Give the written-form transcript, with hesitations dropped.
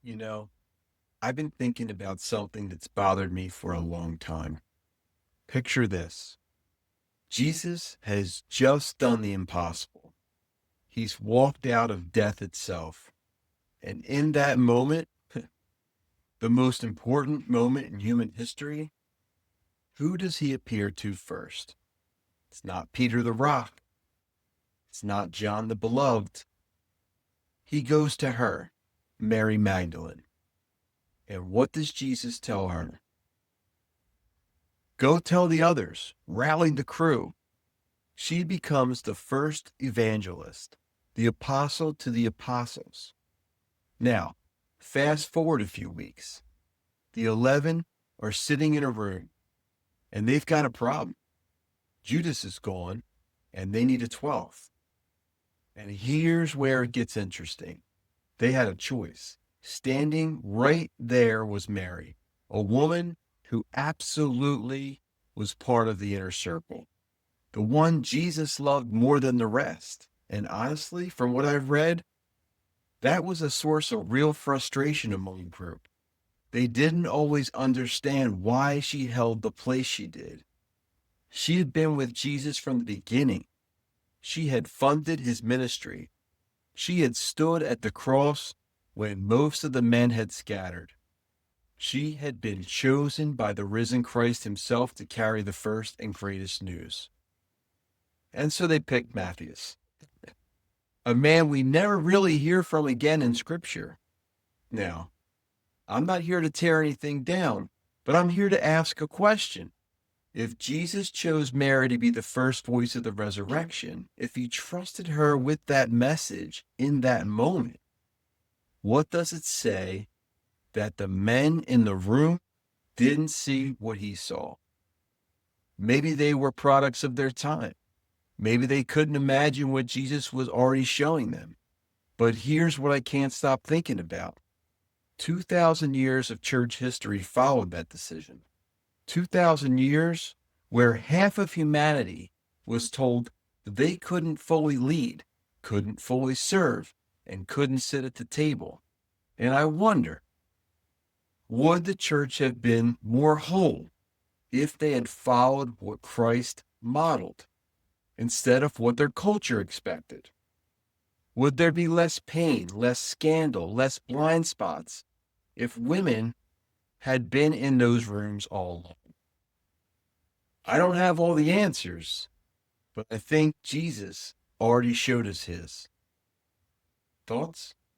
You know, I've been thinking about something that's bothered me for a long time. Picture this. Jesus has just done the impossible. He's walked out of death itself. And in that moment, the most important moment in human history, who does he appear to first? It's not Peter the Rock. It's not John the Beloved. He goes to her, Mary Magdalene. And what does Jesus tell her? Go tell the others, rally the crew. She becomes the first evangelist, the apostle to the apostles. Now, fast forward a few weeks. The 11 are sitting in a room, and they've got a problem. Judas is gone, and they need a 12th. And here's where it gets interesting. They had a choice. Standing right there was Mary, a woman who absolutely was part of the inner circle, the one Jesus loved more than the rest. And honestly, from what I've read, that was a source of real frustration among the group. They didn't always understand why she held the place she did. She had been with Jesus from the beginning. She had funded his ministry. She had stood at the cross when most of the men had scattered. She had been chosen by the risen Christ himself to carry the first and greatest news. And so they picked Matthias, a man we never really hear from again in Scripture. Now, I'm not here to tear anything down, but I'm here to ask a question. If Jesus chose Mary to be the first voice of the resurrection, if he trusted her with that message in that moment, what does it say that the men in the room didn't see what he saw? Maybe they were products of their time. Maybe they couldn't imagine what Jesus was already showing them. But here's what I can't stop thinking about. 2,000 years of church history followed that decision. 2,000 years where half of humanity was told they couldn't fully lead, couldn't fully serve, and couldn't sit at the table. And I wonder, would the church have been more whole if they had followed what Christ modeled instead of what their culture expected? Would there be less pain, less scandal, less blind spots if women had been in those rooms all along? I don't have all the answers, but I think Jesus already showed us his. Thoughts?